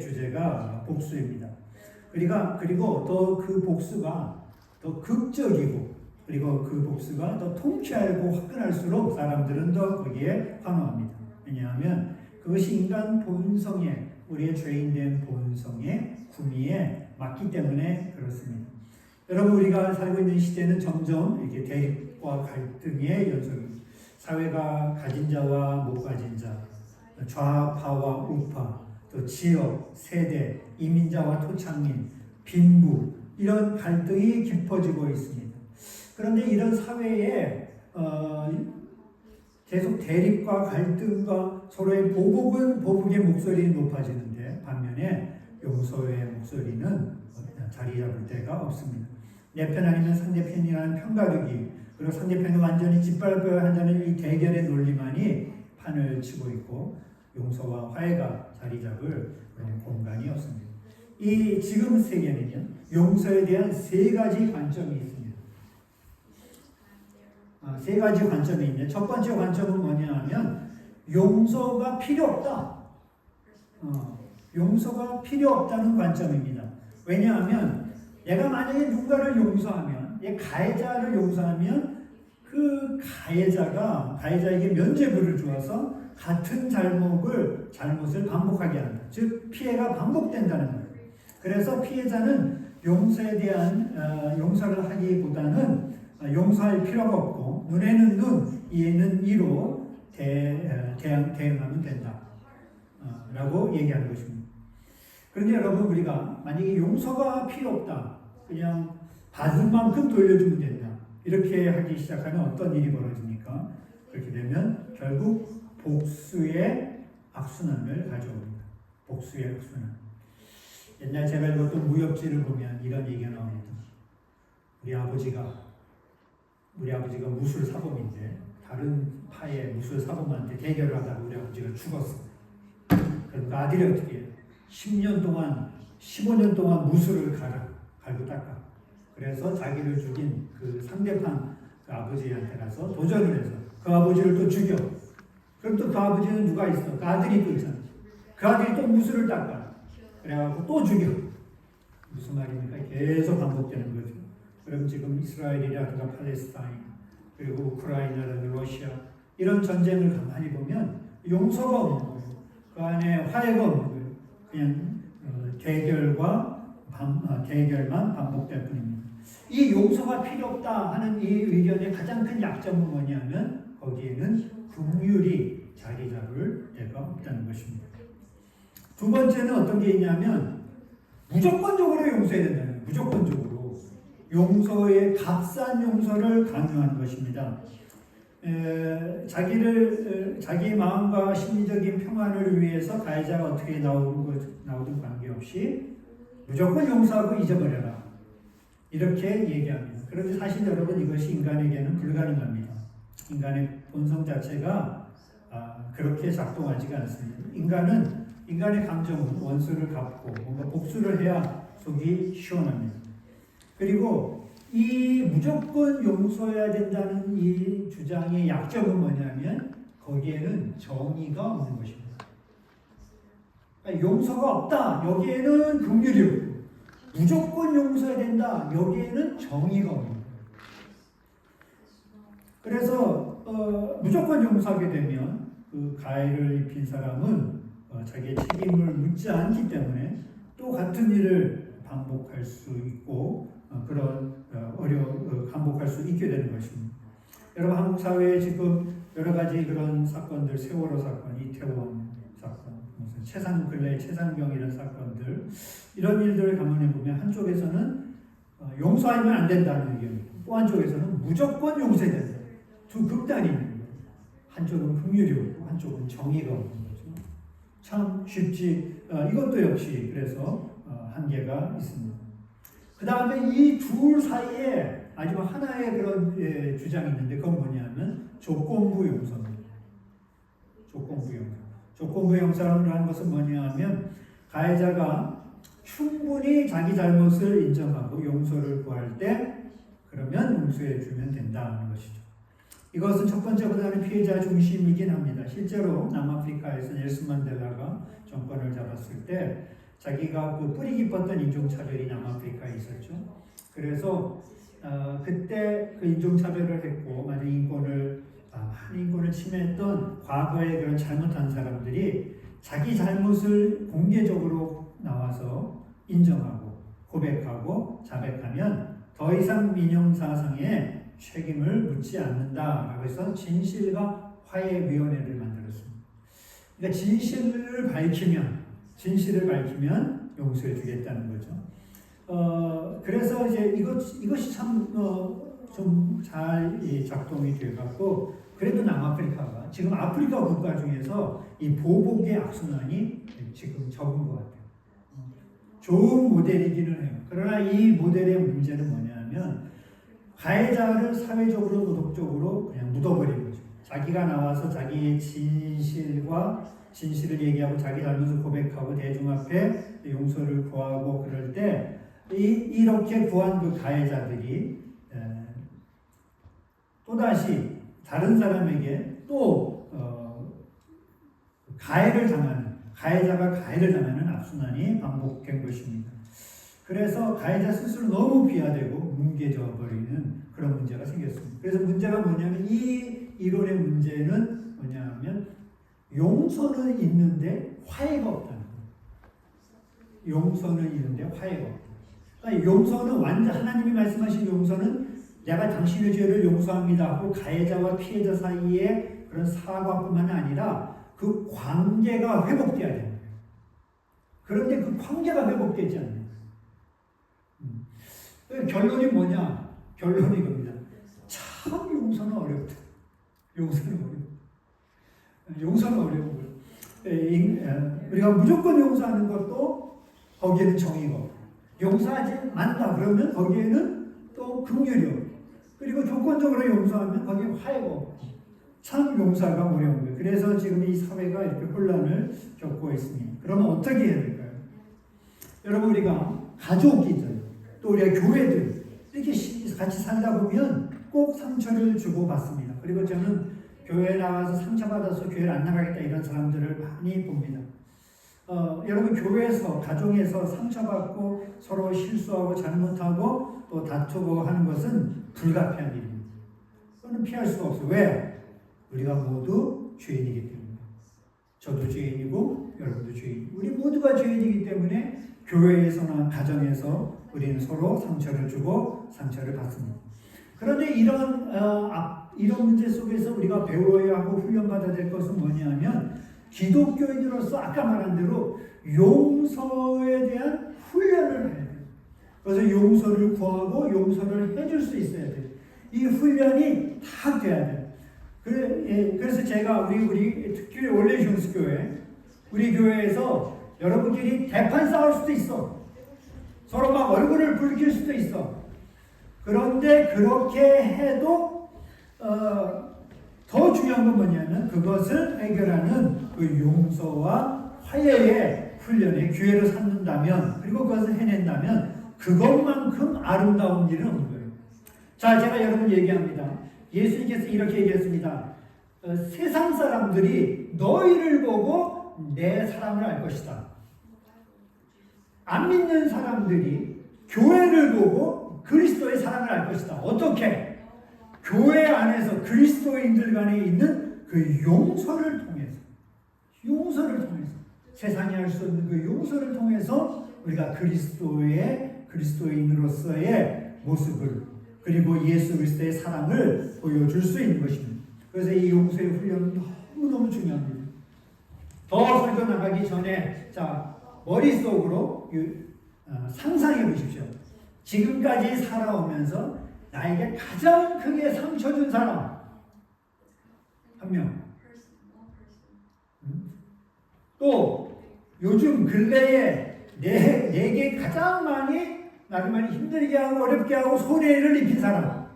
주제가 복수입니다. 그리고 또 그 복수가 더 극적이고 그리고 그 복수가 더 통쾌하고 화끈할수록 사람들은 더 거기에 환호합니다. 왜냐하면 그것이 인간 본성에 우리의 죄인된 본성의 구미에 맞기 때문에 그렇습니다. 여러분 우리가 살고 있는 시대는 점점 이렇게 대립과 갈등의 연속입니다. 사회가 가진 자와 못 가진 자, 좌파와 우파, 또 지역, 세대, 이민자와 토착민, 빈부 이런 갈등이 깊어지고 있습니다. 그런데 이런 사회에 계속 대립과 갈등과 서로의 보복의 목소리는 높아지는데 반면에 용서의 목소리는 자리 잡을 데가 없습니다. 내 편 아니면 상대편이라는 편가르기 그리고 상대편을 완전히 짓밟아야 한다는 이 대결의 논리만이 판을 치고 있고 용서와 화해가 자리 잡을 그런 공간이 없습니다. 이 지금 세계는요 용서에 대한 세 가지 관점이 있습니다. 세 가지 관점이 있는데 첫 번째 관점은 뭐냐 하면 용서가 필요 없다. 용서가 필요 없다는 관점입니다. 왜냐하면 내가 만약에 누군가를 용서하면 가해자를 용서하면 그 가해자에게 면죄부를 주어서 같은 잘못을 반복하게 한다. 즉 피해가 반복된다는 거예요. 그래서 피해자는 용서에 대한 용서를 하기보다는 용서할 필요가 없고 눈에는 눈, 이에는 이로 대응하면 된다. 라고 얘기하는 것입니다. 그런데 여러분 우리가 만약에 용서가 필요 없다. 그냥 받은 만큼 돌려주면 된다. 이렇게 하기 시작하면 어떤 일이 벌어집니까? 그렇게 되면 결국 복수의 악순환을 가져옵니다. 복수의 악순환. 옛날 제가 읽었던 무협지를 보면 이런 얘기가 나옵니다. 우리 아버지가 무술 사범인데 다른 파의 무술 사범한테 대결을 하다가 우리 아버지가 죽었어. 그럼 아들이 어떻게 해요? 10년 동안 15년 동안 무술을 갈고 닦아. 그래서 자기를 죽인 그 상대방 그 아버지한테 가서 도전을 해서 그 아버지를 또 죽여. 그럼 또 그 아버지는 누가 있어? 그 아들이 또 있잖아. 그 아들이 또 무술을 닦아. 그래갖고 또 죽여. 무슨 말입니까? 계속 반복되는 거죠. 그럼 지금 이스라엘이라든가 팔레스타인 그리고 우크라이나라든가 러시아 이런 전쟁을 가만히 보면 용서가 없는 거예요. 그 안에 화해가 없는 거예요. 그냥 대결만 반복될 뿐입니다. 이 용서가 필요 없다 하는 이 의견의 가장 큰 약점은 뭐냐면 거기에는 긍휼이 자리 잡을 데가 없다는 것입니다. 두 번째는 어떤 게 있냐면 무조건적으로 용서해야 된다는 거예요. 무조건적으로 용서의 값싼 용서를 강요하는 것입니다. 자기 마음과 심리적인 평안을 위해서 가해자가 어떻게 나오든 관계없이 무조건 용서하고 잊어버려라. 이렇게 얘기합니다. 그런데 사실 여러분 이것이 인간에게는 불가능합니다. 인간의 본성 자체가 그렇게 작동하지가 않습니다. 인간의 감정은 원수를 갚고 뭔가 복수를 해야 속이 시원합니다. 그리고 이 무조건 용서해야 된다는 이 주장의 약점은 뭐냐면 거기에는 정의가 없는 것입니다. 그러니까 용서가 없다. 여기에는 긍휼이 없고 무조건 용서해야 된다. 여기에는 정의가 없는 거예요. 그래서 무조건 용서하게 되면 그 가해를 입힌 사람은 자기의 책임을 묻지 않기 때문에 또 같은 일을 반복할 수 있고 반복할 수 있게 되는 것입니다. 여러분 한국 사회에 지금 여러 가지 그런 사건들, 세월호 사건, 이태원 사건, 무슨 최상병 이런 사건들 이런 일들을 가만히 보면 한쪽에서는 용서하면 안 된다는 의견이고 또 한쪽에서는 무조건 용서해야 된다. 두 극단이 있는 거예요. 한쪽은 긍휼이 없고 한쪽은 정의가 없는 거죠. 참 쉽지. 이것도 역시 그래서 한계가 있습니다. 그 다음에 이 둘 사이에 마지막 하나의 그런 주장이 있는데 그건 뭐냐면 조건부 용서입니다. 조건부 용서라는 것은 뭐냐면 가해자가 충분히 자기 잘못을 인정하고 용서를 구할 때 그러면 용서해 주면 된다는 것이죠. 이것은 첫 번째보다는 피해자 중심이긴 합니다. 실제로 남아프리카에서 넬슨 만델라가 정권을 잡았을 때 자기가 그 뿌리 깊었던 인종차별이 남아프리카에 있었죠. 그래서 그때 그 인종차별을 했고 많은 인권을 침해했던 과거의 그런 잘못한 사람들이 자기 잘못을 공개적으로 나와서 인정하고 고백하고 자백하면 더 이상 민영사상에 책임을 묻지 않는다라고 해서 진실과 화해위원회를 만들었습니다. 그러니까 진실을 밝히면 용서해 주겠다는 거죠. 그래서 이제 이것이 참 좀 잘 작동이 돼갖고 그래도 남아프리카가 지금 아프리카 국가 중에서 이 보복의 악순환이 지금 적은 것 같아요. 좋은 모델이기는 해요. 그러나 이 모델의 문제는 뭐냐면 가해자를 사회적으로 도덕적으로 그냥 묻어버리는 거죠. 자기가 나와서 자기의 진실을 얘기하고 자기 잘못을 고백하고 대중 앞에 용서를 구하고 그럴 때 이렇게 구한 그 가해자들이 또다시 다른 사람에게 또 가해자가 가해를 당하는 악순환이 반복된 것입니다. 그래서 가해자 스스로 너무 비하되고 뭉개져 버리는 그런 문제가 생겼습니다. 그래서 문제가 뭐냐면 이 이론의 문제는 뭐냐면 용서는 있는데 화해가 없다는 거예요. 용서는 있는데 화해가 없다. 그러니까 용서는 완전 하나님이 말씀하신 용서는 내가 당신의 죄를 용서합니다 하고 가해자와 피해자 사이에 그런 사과뿐만 아니라 그 관계가 회복돼야 되는 거예요. 그런데 그 관계가 회복되지 않는 거예요. 결론이 뭐냐? 결론이 겁니다. 참 용서는 어렵다. 용서는 어려운 거예요. 우리가 무조건 용서하는 것도 거기에는 정의가 없고 용서하지 않다 그러면 거기에는 또 긍휼이 없고 그리고 조건적으로 용서하면 거기에 화해가 없고 참 용서가 어려운 거예요. 그래서 지금 이 사회가 이렇게 혼란을 겪고 있습니다. 그러면 어떻게 해야 될까요? 여러분 우리가 가족이든 또 우리가 교회들 이렇게 같이 살다 보면 꼭 상처를 주고 받습니다. 그리고 저는 교회에 나와서 상처받아서 교회를 안 나가겠다 이런 사람들을 많이 봅니다. 여러분 교회에서 가정에서 상처받고 서로 실수하고 잘못하고 또 다투고 하는 것은 불가피한 일입니다. 그거는 피할 수가 없어요. 왜? 우리가 모두 죄인이기 때문에. 저도 죄인이고 여러분도 죄인이고 우리 모두가 죄인이기 때문에 교회에서나 가정에서 우리는 서로 상처를 주고 상처를 받습니다. 그런데 이런 문제 속에서 우리가 배워야 하고 훈련받아야 될 것은 뭐냐면 기독교인으로서 아까 말한 대로 용서에 대한 훈련을 해야 돼요. 그래서 용서를 구하고 용서를 해줄 수 있어야 돼요. 이 훈련이 다 돼야 돼요. 그래서 제가 특히 올레이션스 교회 우리 교회에서 여러분끼리 대판 싸울 수도 있어. 서로 막 얼굴을 붉힐 수도 있어. 그런데 그렇게 해도 더 중요한 건 뭐냐면 그것을 해결하는 그 용서와 화해의 훈련의 기회를 삼는다면 그리고 그것을 해낸다면 그것만큼 아름다운 일은 없는 거예요. 자, 제가 여러분 얘기합니다. 예수님께서 이렇게 얘기했습니다. 세상 사람들이 너희를 보고 내 사랑을 알 것이다. 안 믿는 사람들이 교회를 보고 그리스도의 사랑을 알 것이다. 어떻게? 교회 안에서 그리스도인들 간에 있는 그 용서를 통해서 세상이 할 수 없는 그 용서를 통해서 우리가 그리스도인으로서의 모습을 그리고 예수 그리스도의 사랑을 보여줄 수 있는 것입니다. 그래서 이 용서의 훈련은 너무너무 중요합니다. 더 설교 나가기 전에 머릿속으로 상상해 보십시오. 지금까지 살아오면서 나에게 가장 크게 상처 준 사람 한 명. 또 요즘 근래에 내게 가장 나를 많이 힘들게 하고 어렵게 하고 손해를 입힌 사람.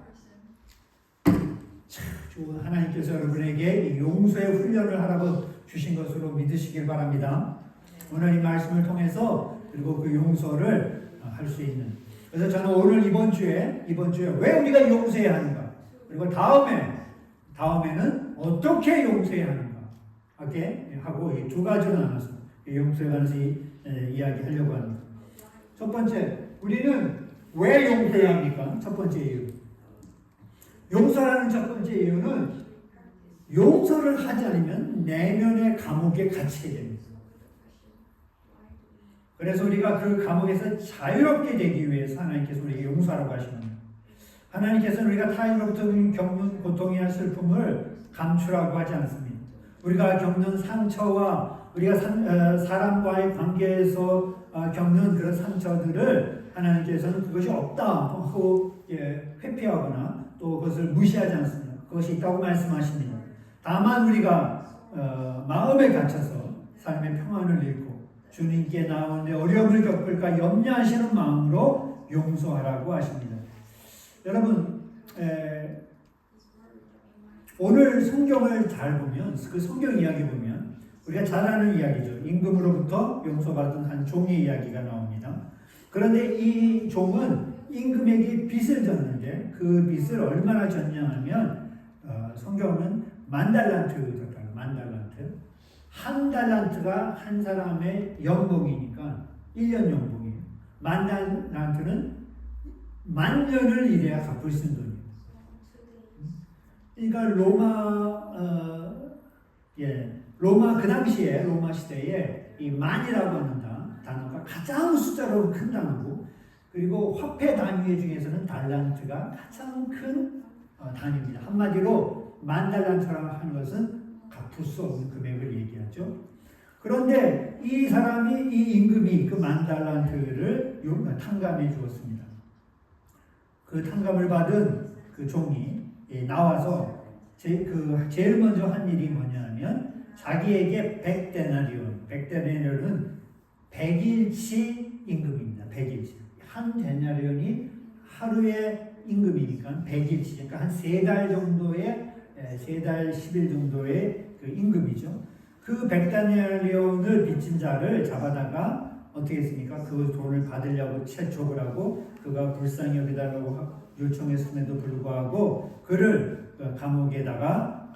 참 하나님께서 여러분에게 용서의 훈련을 하라고 주신 것으로 믿으시길 바랍니다. 오늘 이 말씀을 통해서 그리고 그 용서를 할 수 있는. 그래서 저는 오늘 이번 주에 왜 우리가 용서해야 하는가 그리고 다음에는 어떻게 용서해야 하는가 이렇게 하고 이 두 가지로 나눠서 용서에 관해서 이야기하려고 합니다. 첫 번째, 우리는 왜 용서해야 합니까? 첫 번째 이유. 용서라는 첫 번째 이유는 용서를 하지 않으면 내면의 감옥에 갇히게 됩니다. 그래서 우리가 그 감옥에서 자유롭게 되기 위해서 하나님께서 우리에게 용서하라고 하십니다. 하나님께서는 우리가 타인으로부터 겪는 고통이나 슬픔을 감추라고 하지 않습니다. 우리가 겪는 상처와 우리가 사람과의 관계에서 겪는 그런 상처들을 하나님께서는 그것이 없다 하고 회피하거나 또 그것을 무시하지 않습니다. 그것이 있다고 말씀하십니다. 다만 우리가 마음에 갇혀서 삶의 평안을 잃고 주님께 나오는데 어려움을 겪을까 염려하시는 마음으로 용서하라고 하십니다. 여러분, 오늘 성경을 잘 보면, 그 성경 이야기 보면 우리가 잘 아는 이야기죠. 임금으로부터 용서받은 한 종의 이야기가 나옵니다. 그런데 이 종은 임금에게 빚을 졌는데 그 빚을 얼마나 졌냐 하면 성경은 만달란트였다. 만달란트. 한 달란트가 한 사람의 연봉이니까 1년 연봉이에요. 만달란트는 만 년을 일해야 갚을 수 있는 돈이에요. 그러니까 로마 그 당시에 로마 시대에 이 만이라고 하는 단어가 가장 숫자로 큰 단어고, 그리고 화폐 단위 중에서는 달란트가 가장 큰 단위입니다. 한마디로 만 달란트라고 하는 것은 갚을 수 없는 금액을 얘기하죠. 그런데 이 임금이 그 만 달란트를 탕감해 주었습니다. 그 탕감을 받은 그 종이 나와서 제일 먼저 한 일이 뭐냐면 자기에게 100데나리온은 100일치 임금입니다. 100일치. 한 데나리온이 하루의 임금이니까 100일치, 그러니까 한 3달 정도의 3달 10일 정도의 그 임금이죠. 그 100데나리온을 빚진 자를 잡아다가 어떻게 했습니까? 그 돈을 받으려고 채촉을 하고 그가 불쌍히 여겨달라고 요청했음에도 불구하고 그를 감옥에다가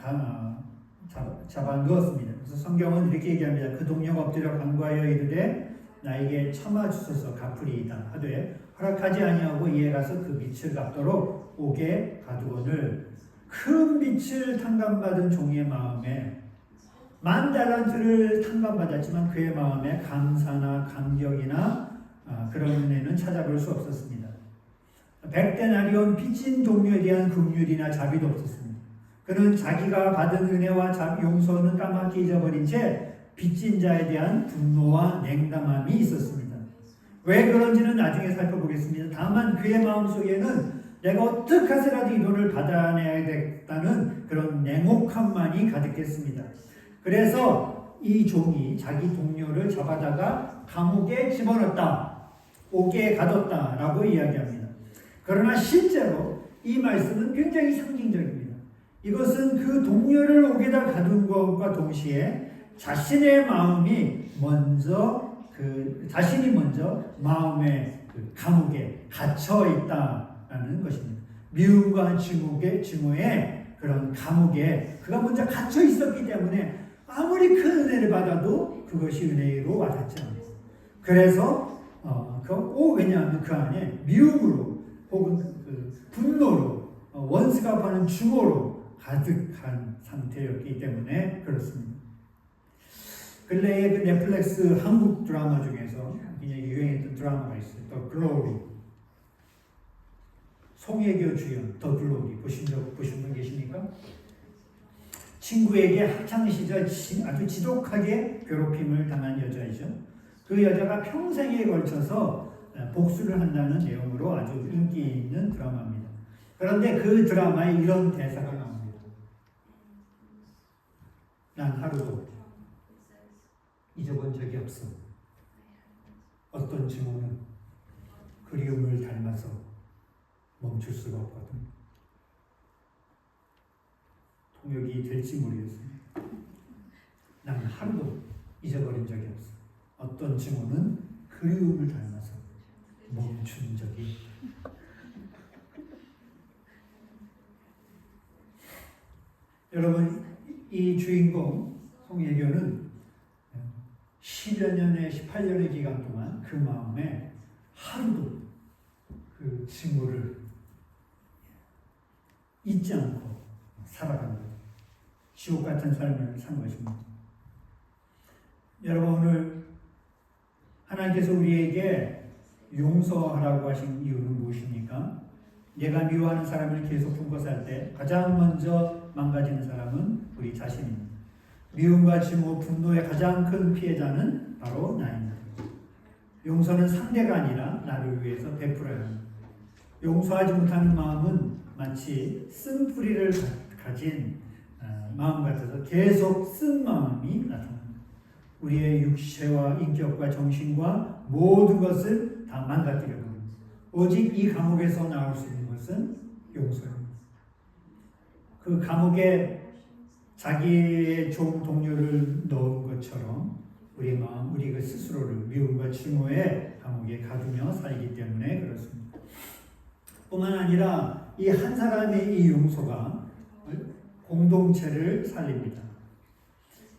잡아 넣었습니다. 그래서 성경은 이렇게 얘기합니다. 그 동료가 엎드려 간구하여 이르되 나에게 참아 주소서 갚으리이다 하되 허락하지 아니하고 이에 가서 그 빚을 갚도록 옥에 가두거늘. 큰 빚을 탕감받은 종의 마음에 만 달란트를 탕감받았지만 그의 마음에 감사나 감격이나 그런 은혜는 찾아볼 수 없었습니다. 100데나리온 빚진 동료에 대한 긍휼이나 자비도 없었습니다. 그는 자기가 받은 은혜와 용서는 까맣게 잊어버린 채 빚진 자에 대한 분노와 냉담함이 있었습니다. 왜 그런지는 나중에 살펴보겠습니다. 다만 그의 마음속에는 내가 어떻게 해서라도 이 돈을 받아내야겠다는 그런 냉혹함만이 가득했습니다. 그래서 이 종이 자기 동료를 잡아다가 감옥에 집어넣었다, 옥에 가뒀다라고 이야기합니다. 그러나 실제로 이 말씀은 굉장히 상징적입니다. 이것은 그 동료를 옥에다 가둔 것과 동시에 자신의 마음이 자신이 먼저 마음의 그 감옥에 갇혀 있다라는 것입니다. 미움과 증오의 그런 감옥에 그가 먼저 갇혀 있었기 때문에 아무리 큰 은혜를 받아도 그것이 은혜로 와닿지 않아요. 그래서 왜냐하면 그 안에 미움으로 혹은 분노로 원수가 파는 증오로 가득한 상태였기 때문에 그렇습니다. 근래에 그 넷플릭스 한국 드라마 중에서 굉장히 유행했던 드라마가 있어요. 더 글로리. 송혜교 주연 더 글로리 보신 분 계십니까? 친구에게 학창시절 아주 지독하게 괴롭힘을 당한 여자이죠. 그 여자가 평생에 걸쳐서 복수를 한다는 내용으로 아주 인기 있는 드라마입니다. 그런데 그 드라마에 이런 대사가 나옵니다. 난 하루도 잊어본 적이 없어. 어떤 증오는 그리움을 닮아서 멈출 수가 없거든. 통역이 될지 모르겠어요. 난 하루도 잊어버린 적이 없어. 어떤 증오는 그리움을 닮아서 멈춘 적이 없다. 여러분, 이 주인공 송혜교는 10여 년의 18년의 기간 동안 그 마음에 하루도 그 증오를 잊지 않고 살아간 것. 지옥 같은 삶을 산 것입니다. 여러분, 오늘 하나님께서 우리에게 용서하라고 하신 이유는 무엇입니까? 내가 미워하는 사람을 계속 품고 살 때 가장 먼저 망가지는 사람은 우리 자신입니다. 미움과 증오, 분노의 가장 큰 피해자는 바로 나입니다. 용서는 상대가 아니라 나를 위해서 베풀어야 합니다. 용서하지 못하는 마음은 마치 쓴 뿌리를 가진 마음 같아서 계속 쓴 마음이 나타납니다. 우리의 육체와 인격과 정신과 모든 것을 다 망가뜨려 버립니다. 오직 이 감옥에서 나올 수 있는 것은 용서입니다. 그 감옥에 자기의 좋은 동료를 넣은 것처럼 우리 마음, 우리 그 스스로를 미움과 증오의 감옥에 가두며 살기 때문에 그렇습니다. 뿐만 아니라 이 한 사람의 이 용서가 공동체를 살립니다.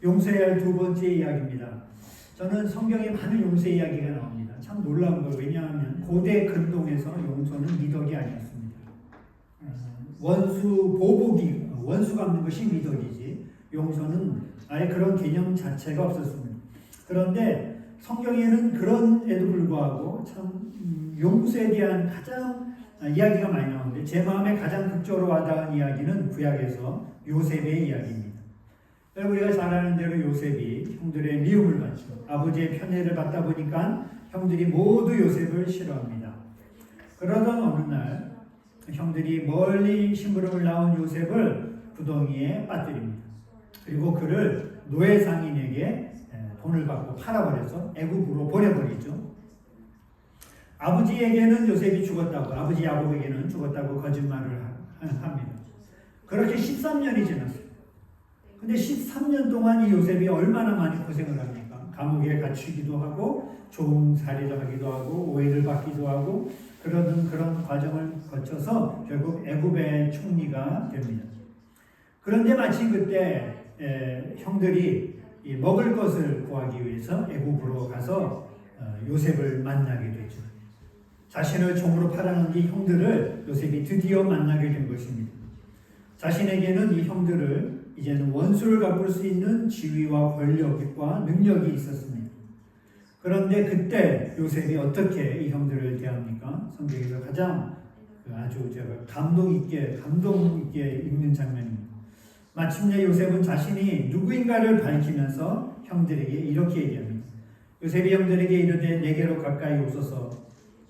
용서해야 할 두 번째 이야기입니다. 저는 성경에 많은 용서 이야기가 나옵니다. 참 놀라운 걸, 왜냐하면 고대 근동에서 용서는 미덕이 아니었습니다. 원수 갚는 것이 미덕이지 용서는 아예 그런 개념 자체가 없었습니다. 그런데 성경에는 그런에도 불구하고 참 용서에 대한 가장 이야기가 많이 나오는데 제 마음에 가장 극적으로 와닿은 이야기는 구약에서 요셉의 이야기입니다. 우리가 잘 아는 대로 요셉이 형들의 미움을 받죠. 아버지의 편애를 받다 보니까 형들이 모두 요셉을 싫어합니다. 그러던 어느 날 형들이 멀리 심부름을 나온 요셉을 구덩이에 빠뜨립니다. 그리고 그를 노예 상인에게 돈을 받고 팔아버려서 애굽으로 보내버리죠. 아버지에게는 요셉이 죽었다고, 아버지 야곱에게는 죽었다고 거짓말을 합니다. 그렇게 13년이 지났어요. 근데 13년 동안 이 요셉이 얼마나 많이 고생을 합니까? 감옥에 갇히기도 하고 종살이를 하기도 하고 오해를 받기도 하고 그런 과정을 거쳐서 결국 애굽의 총리가 됩니다. 그런데 마침 그때 형들이 먹을 것을 구하기 위해서 애굽으로 가서 요셉을 만나게 되죠. 자신을 종으로 팔아넘긴 형들을 요셉이 드디어 만나게 된 것입니다. 자신에게는 이 형들을 이제는 원수를 갚을 수 있는 지위와 권력과 능력이 있었습니다. 그런데 그때 요셉이 어떻게 이 형들을 대합니까? 성경에서 가장 아주 제가 감동 있게 읽는 장면입니다. 마침내 요셉은 자신이 누구인가를 밝히면서 형들에게 이렇게 얘기합니다. 요셉이 형들에게 이르되 내게로 가까이 오소서.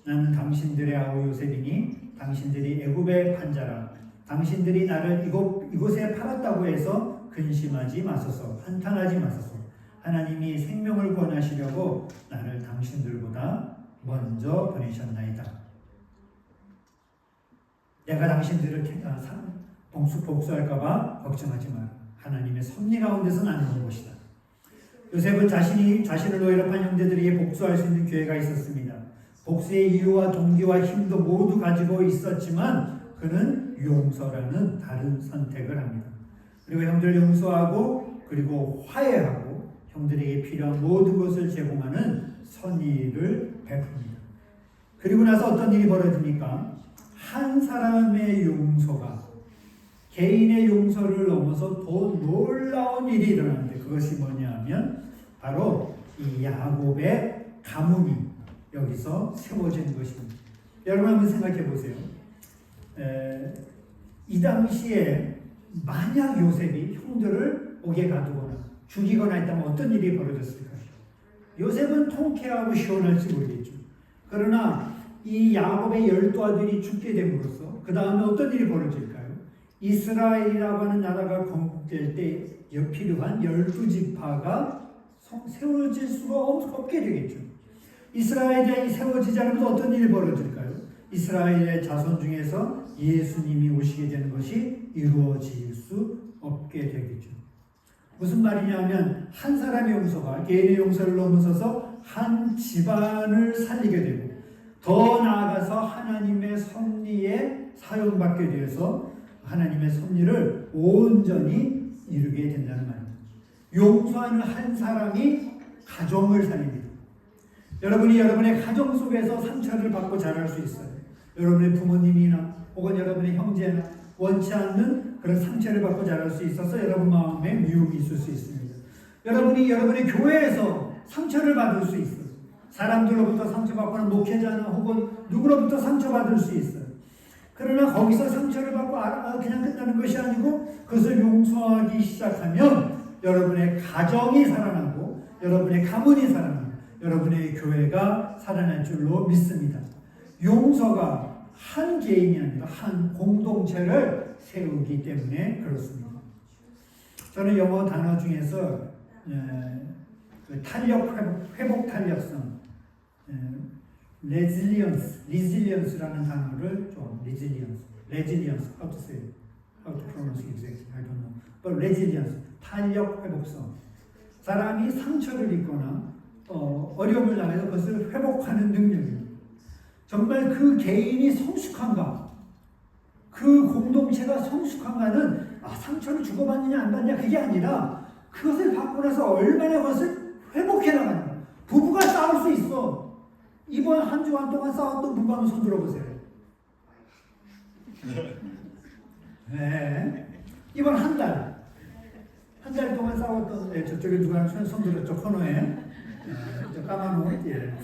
나는 당신들의 아우 요셉이니 당신들이 애굽의 판자라. 당신들이 나를 이곳에 팔았다고 해서 근심하지 마소서, 한탄하지 마소서. 하나님이 생명을 구원하시려고 나를 당신들보다 먼저 보내셨나이다. 내가 당신들을 복수할까봐 걱정하지 마라. 하나님의 섭리 가운데서 나는 온 것이다. 요셉은 자신을 노예로 판 형제들에게 복수할 수 있는 기회가 있었습니다. 복수의 이유와 동기와 힘도 모두 가지고 있었지만 그는 용서라는 다른 선택을 합니다. 그리고 형들을 용서하고 그리고 화해하고 형들에게 필요한 모든 것을 제공하는 선의를 베풉니다. 그리고 나서 어떤 일이 벌어집니까? 한 사람의 용서가 개인의 용서를 넘어서 더 놀라운 일이 일어나는데 그것이 뭐냐면 바로 이 야곱의 가문이 여기서 세워지는 것입니다. 여러분 한번 생각해 보세요. 이 당시에 만약 요셉이 형들을 옥에 가두거나 죽이거나 했다면 어떤 일이 벌어졌을까요? 요셉은 통쾌하고 시원할지 모르겠죠. 그러나 이 야곱의 12아들이 죽게 됨으로써 그 다음에 어떤 일이 벌어질까요? 이스라엘이라고 하는 나라가 건국될 때 필요한 12지파가 세워질 수가 없게 되겠죠. 이스라엘이 세워지지 않으면 어떤 일이 벌어질까요? 이스라엘의 자손 중에서 예수님이 오시게 되는 것이 이루어질 수 없게 되겠죠. 무슨 말이냐면 한 사람의 용서가 개인의 용서를 넘어서서 한 집안을 살리게 되고 더 나아가서 하나님의 섭리에 사용받게 되어서 하나님의 섭리를 온전히 이루게 된다는 말입니다. 용서하는 한 사람이 가정을 살립니다. 여러분이 여러분의 가정 속에서 상처를 받고 자랄 수 있어요. 여러분의 부모님이나 혹은 여러분의 형제나 원치 않는 그런 상처를 받고 자랄 수 있어서 여러분 마음에 미움이 있을 수 있습니다. 여러분이 여러분의 교회에서 상처를 받을 수 있어요. 사람들로부터 상처받거나 목회자나 혹은 누구로부터 상처받을 수 있어요. 그러나 거기서 상처를 받고 그냥 끝나는 것이 아니고 그것을 용서하기 시작하면 여러분의 가정이 살아나고 여러분의 가문이 살아나고 여러분의 교회가 살아날 줄로 믿습니다. 용서가 한 개인이 아니라 한 공동체를 세우기 때문에 그렇습니다. 저는 영어 단어 중에서 그 회복 탄력성, resilience라는 단어를 좀 resilience, how to say it, how to pronounce it exactly, I don't know. But resilience, 탄력 회복성. 사람이 상처를 입거나 어려움을 당해서 그것을 회복하는 능력입니다. 정말 그 개인이 성숙한가, 그 공동체가 성숙한가는 상처를 주고받느냐 안 받느냐 그게 아니라 그것을 받고 나서 얼마나 그것을 회복해 나가는가. 부부가 싸울 수 있어. 이번 한 주간 동안 싸웠던 부부 한번 손 들어보세요. 네. 이번 한 달 동안 싸웠던 저쪽에 누가 손 들었죠 코너에. 저 까만 옷. 예.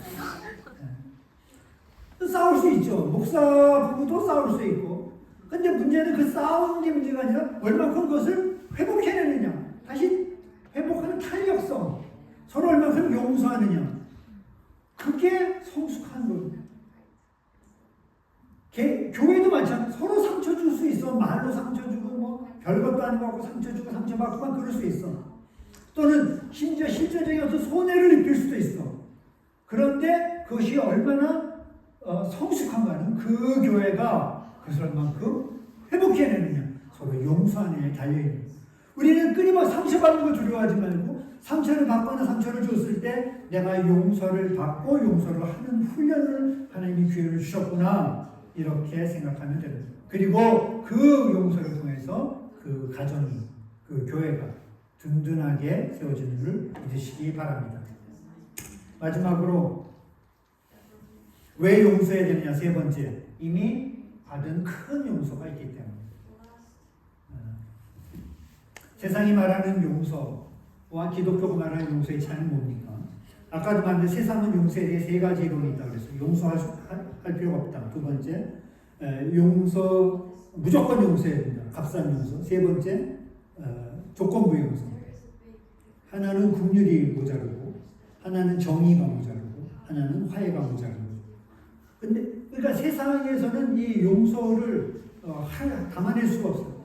싸울 수 있죠. 목사 부부도 싸울 수 있고. 근데 문제는 그 싸우는 게 문제가 아니라 얼마큼 그것을 회복해내느냐. 다시 회복하는 탄력성. 서로 얼마큼 용서하느냐. 그게 성숙한 겁니다. 교회도 마찬가지야. 서로 상처 줄 수 있어. 말로 상처 주고 뭐 별것도 아닌 것 같고 상처 주고 상처 받고만 그럴 수 있어. 또는 심지어 실제적인 어떤 손해를 입힐 수도 있어. 그런데 그것이 얼마나 성숙한가는 그 교회가 그것을 얼만큼 회복해내느냐, 서로 용서하느냐에 달려있는. 우리는 끊임없이 상처받는 걸 두려워하지 말고 상처를 받거나 상처를 줬을 때 내가 용서를 받고 용서를 하는 훈련을 하나님이 기회를 주셨구나 이렇게 생각하면 됩니다. 그리고 그 용서를 통해서 그 가정이, 그 교회가 든든하게 세워지는 줄 믿으시기 바랍니다. 마지막으로 왜 용서해야 되느냐? 세 번째, 이미 받은 큰 용서가 있기 때문에. 세상이 말하는 용서와 기독교가 말하는 용서의 차이는 뭡니까? 아까도 말했는데 세상은 용서에 대해 세 가지 이론이 있다고 그랬어요. 용서할 필요가 없다. 두 번째, 용서 무조건 용서해야 된다. 값싼 용서. 세 번째, 조건부 용서. 하나는 긍휼이 모자르고, 하나는 정의가 모자르고, 하나는 화해가 모자르고. 그러니까 세상에서는 이 용서를 담아낼 수가 없어요.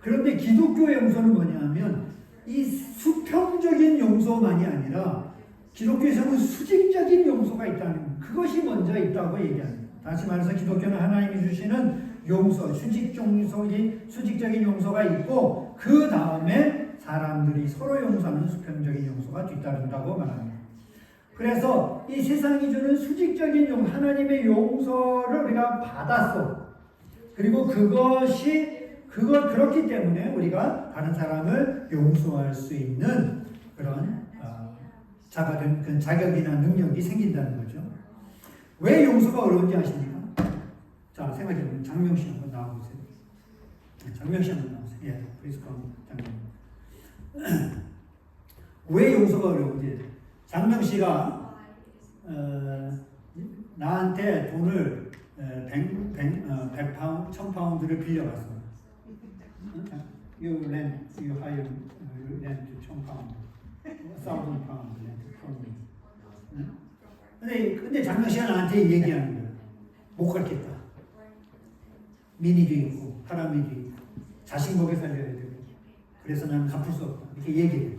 그런데 기독교의 용서는 뭐냐면 이 수평적인 용서만이 아니라 기독교에서는 수직적인 용서가 있다는 그것이 먼저 있다고 얘기합니다. 다시 말해서 기독교는 하나님이 주시는 용서, 수직적인 용서가 있고 그 다음에 사람들이 서로 용서하는 수평적인 용서가 뒤따른다고 말합니다. 그래서 이 세상이 주는 수직적인 하나님의 용서를 우리가 받았어. 그리고 그렇기 때문에 우리가 다른 사람을 용서할 수 있는 그런 자격이나 능력이 생긴다는 거죠. 왜 용서가 어려운지 아십니까? 자, 생각해보면 장명씨 한번 나와보세요. 장명씨 한번 나오세요. 예, 프리스컴 장명. 왜 용서가 어려운지. 장명씨가 나한테 돈을 100파운드, 1000파운드를 빌려갔어. You hire, you lend 1000파운드, 1000파운드 lend from me. 근데 장명씨가 나한테 얘기하는 거야. 못 갚겠다. 민이도 있고, 하람이도 있고, 자식 먹여 살려야 되고, 그래서 나는 갚을 수 없다. 이렇게 얘기해.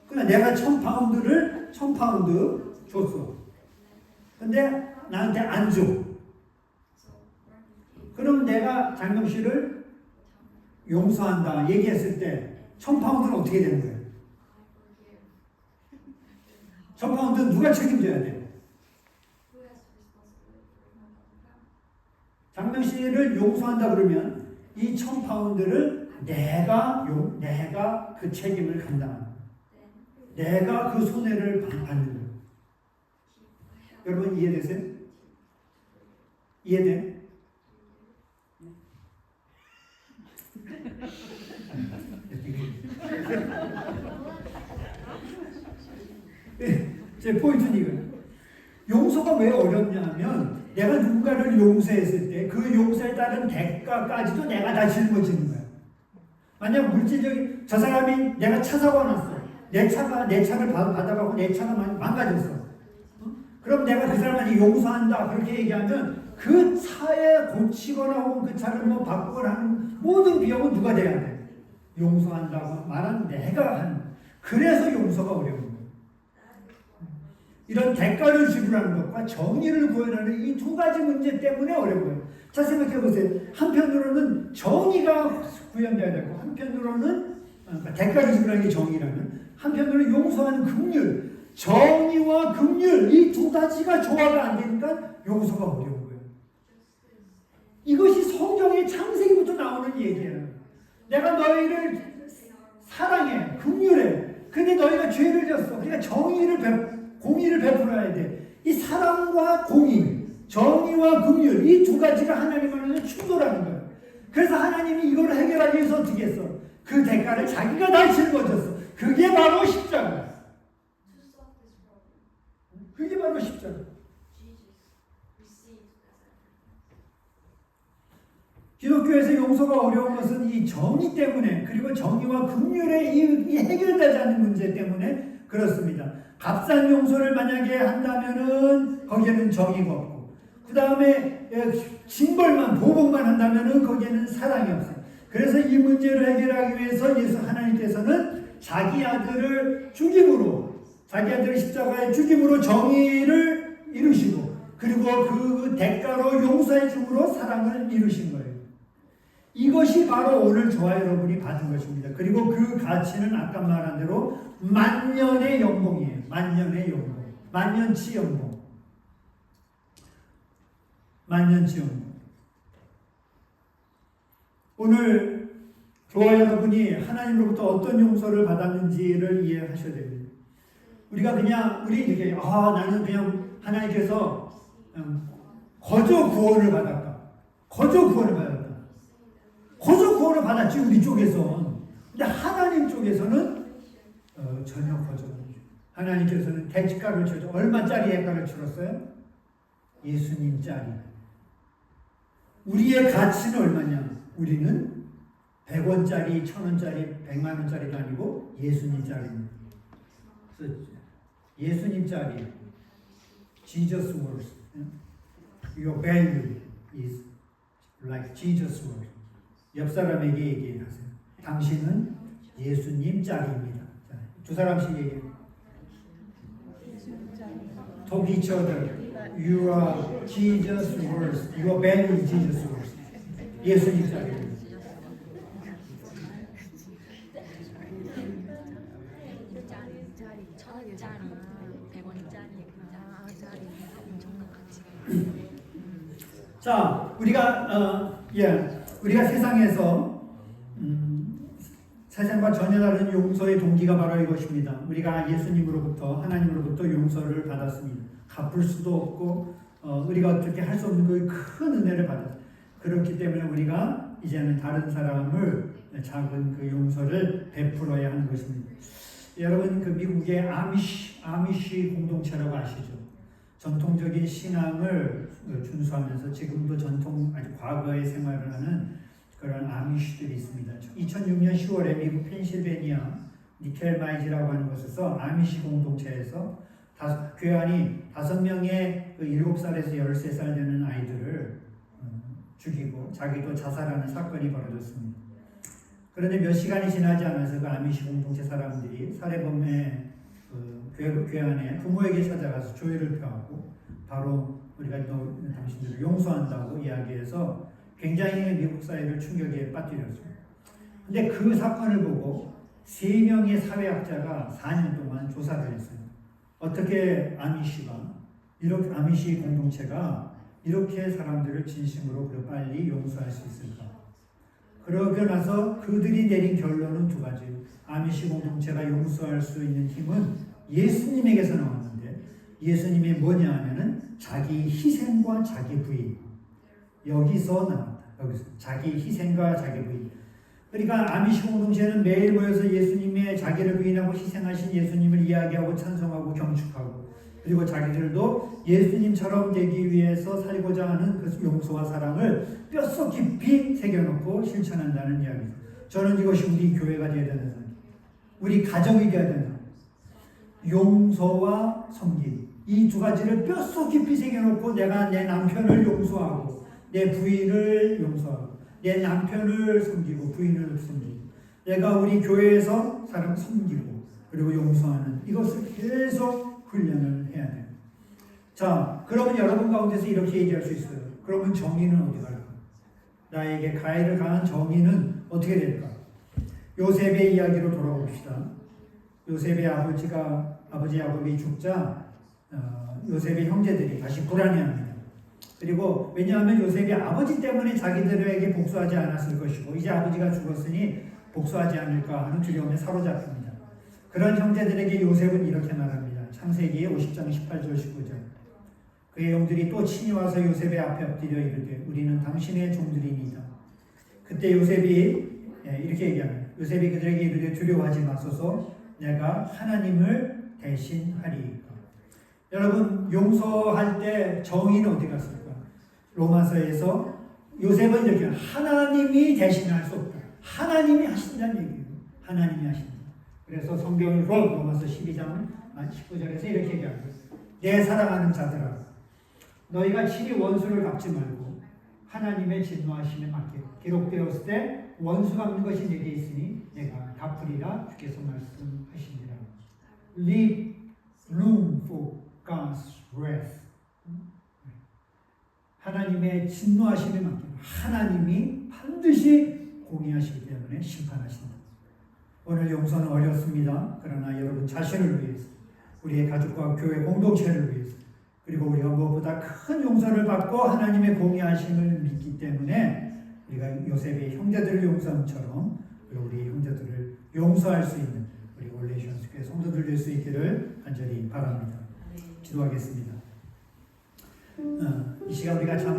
그러니까 내가 1000파운드 줬어. 근데 나한테 안 줘. 그럼 내가 장명씨를 용서한다 얘기했을 때 1000파운드는 어떻게 되는 거예요? 1000파운드는 누가 책임져야 돼요? 장명씨를 용서한다 그러면 이 1000파운드를 내가 그 책임을 감당한다. 내가 그 손해를 받는 거예요. 여러분 이해되세요? 이해돼? 제 포인트는 이거예요. 용서가 왜 어렵냐면 내가 누군가를 용서했을 때 그 용서에 따른 대가까지도 내가 다 짊어지는 거야. 만약 물질적인 저 사람이 내가 차 사고 났어. 내 차를 받아가고 내 차가 망가졌어. 그럼 내가 그 사람한테 용서한다 그렇게 얘기하면 그 차에 고치거나 혹은 그 차를 뭐 바꾸거나 하는 모든 비용은 누가 돼야 돼? 용서한다고 말하는 내가 하는. 그래서 용서가 어려운 거예요. 이런 대가를 지불하는 것과 정의를 구현하는 이 두 가지 문제 때문에 어려운 거예요. 자, 생각해 보세요. 한편으로는 정의가 구현돼야 되고 한편으로는 대가를 지불하는 게 정의라면 한편으로는 용서하는 긍휼, 정의와 긍휼 이 두 가지가 조화가 안 되니까 용서가 어려운 거예요. 이것이 성경의 창세기부터 나오는 얘기예요. 내가 너희를 사랑해, 긍휼해. 근데 너희가 죄를 졌어. 그러니까 공의를 베풀어야 돼. 이 사랑과 공의, 정의와 긍휼 이 두 가지가 하나님 안에서 충돌하는 거예요. 그래서 하나님이 이걸 해결하기 위해서 어떻게 했어? 그 대가를 자기가 다 짊어졌어. 그게 바로 십자가. 그게 바로 십자가. 기독교에서 용서가 어려운 것은 이 정의 때문에 그리고 정의와 긍휼의 이 해결되지 않는 문제 때문에 그렇습니다. 값싼 용서를 만약에 한다면은 거기에는 정의가 없고 그 다음에 징벌만 보복만 한다면은 거기에는 사랑이 없어요. 그래서 이 문제를 해결하기 위해서 예수 하나님께서는 자기 아들을 죽임으로 자기 아들을 십자가에 죽임으로 정의를 이루시고 그리고 그 대가로 용서해 줌으로 사랑을 이루신 거예요. 이것이 바로 오늘 저와 여러분이 받은 것입니다. 그리고 그 가치는 아까 말한 대로 만년의 연봉이에요. 만년의 연봉. 만년치 연봉. 만년치 연봉. 오늘 저와 여러분이 하나님으로부터 어떤 용서를 받았는지를 이해하셔야 됩니다. 우리가 그냥 우리 이렇게 나는 그냥 하나님께서 거저 구원을 받았다. 거저 구원을 받았다. 거저 구원을 받았지 우리 쪽에서. 근데 하나님 쪽에서는 전혀 거저. 하나님께서는 대가를 치렀죠. 얼마짜리 대가를 치렀어요? 예수님짜리. 우리의 가치는 얼마냐? 우리는 100원짜리, 1000원짜리, 100만원짜리도 아니고 예수님짜리입니다. 그래서 예수님짜리. Jesus words. Your value is like Jesus words. 옆 사람에게 얘기하세요. 당신은 예수님짜리입니다. 두 사람씩 얘기해요. Talk each other. You are Jesus words. Your value is Jesus words. 예수님짜리입니다. 자, 우리가 세상에서 세상과 전혀 다른 용서의 동기가 바로 이것입니다. 우리가 예수님으로부터 하나님으로부터 용서를 받았습니다. 갚을 수도 없고 우리가 어떻게 할 수 없는 그 큰 은혜를 받았어요. 그렇기 때문에 우리가 이제는 다른 사람을 작은 그 용서를 베풀어야 하는 것입니다. 여러분 그 미국의 아미시 공동체라고 아시죠? 전통적인 신앙을 준수하면서 지금도 아주 과거의 생활을 하는 그런 아미시들이 있습니다. 2006년 10월에 미국 펜실베니아 니켈마이즈라고 하는 곳에서 아미시 공동체에서 교회 안이 5명의 7살에서 13살 되는 아이들을 죽이고 자기도 자살하는 사건이 벌어졌습니다. 그런데 몇 시간이 지나지 않아서 그 아미시 공동체 사람들이 살해범의 교회 안에 부모에게 찾아가서 조의를 표하고 바로 우리가 당신들을 용서한다고 이야기해서 굉장히 미국 사회를 충격에 빠뜨렸습니다. 근데 그 사건을 보고 3명의 사회학자가 4년 동안 조사를 했어요. 어떻게 아미시 공동체가 이렇게 사람들을 진심으로 빨리 용서할 수 있을까? 그러고 나서 그들이 내린 결론은 두 가지. 아미시 공동체가 용서할 수 있는 힘은 예수님에게서 나왔는데 예수님이 뭐냐 하면은 자기 희생과 자기 부인. 여기서 나왔다. 여기서 자기 희생과 자기 부인. 그러니까 아미시 공동체는 매일 모여서 예수님의 자기를 부인하고 희생하신 예수님을 이야기하고 찬송하고 경축하고 그리고 자기들도 예수님처럼 되기 위해서 살고자 하는 그 용서와 사랑을 뼛속 깊이 새겨놓고 실천한다는 이야기죠. 저는 이것이 우리 교회가 되어야 되는 사람, 우리 가정이 되어야 되는 사람. 용서와 섬김 이 두 가지를 뼛속 깊이 새겨놓고 내가 내 남편을 용서하고 내 부인을 용서하고 내 남편을 섬기고 부인을 섬기고 내가 우리 교회에서 사람 섬기고 그리고 용서하는 이것을 계속 훈련을 해야 돼요. 자, 그러면 여러분 가운데서 이렇게 얘기할 수 있어요. 그러면 정의는 어디 갈까? 나에게 가해를 가한 정의는 어떻게 될까? 요셉의 이야기로 돌아봅시다. 요셉의 아버지 야곱이 죽자 요셉의 형제들이 다시 불안해합니다. 그리고 왜냐하면 요셉이 아버지 때문에 자기들에게 복수하지 않았을 것이고 이제 아버지가 죽었으니 복수하지 않을까 하는 두려움에 사로잡힙니다. 그런 형제들에게 요셉은 이렇게 말합니다. 창세기 50장 18절 19절. 그의 영들이 또 친히 와서 요셉의 앞에 엎드려 이르되 우리는 당신의 종들이니이다. 그때 요셉이 이렇게 얘기합니다. 요셉이 그들에게 이르되 두려워하지 마소서 내가 하나님을 대신하리이까. 여러분 용서할 때 정의는 어디 갔을까? 로마서에서 요셉은 이렇게 하나님이 대신할 수 없다. 하나님이 하신다는 얘기예요. 하나님이 하신다. 그래서 성경을 로마서 12장 19절에서 이렇게 얘기합니다. 내 사랑하는 자들아 너희가 친히 원수를 갚지 말고 하나님의 진노하심에 맡기라. 기록되었을 때 원수 갚는 것이 내게 있으니 내가 갚으리라 주께서 말씀하시니라. Leave room for God's wrath. 하나님의 진노하심에 맡기라. 하나님이 반드시 공의하시기 때문에 심판하신다. 오늘 용서는 어렵습니다. 그러나 여러분 자신을 위해서 우리의 가족과 교회 공동체를 위해서 그리고 우리가 무엇보다 큰 용서를 받고 하나님의 공의하심을 믿기 때문에 우리가 요셉의 형제들을 용서함처럼 우리 형제들을 용서할 수 있는 우리 올레이션스 교회 성도들 될 수 있기를 간절히 바랍니다. 기도하겠습니다. 이 시간 우리가 참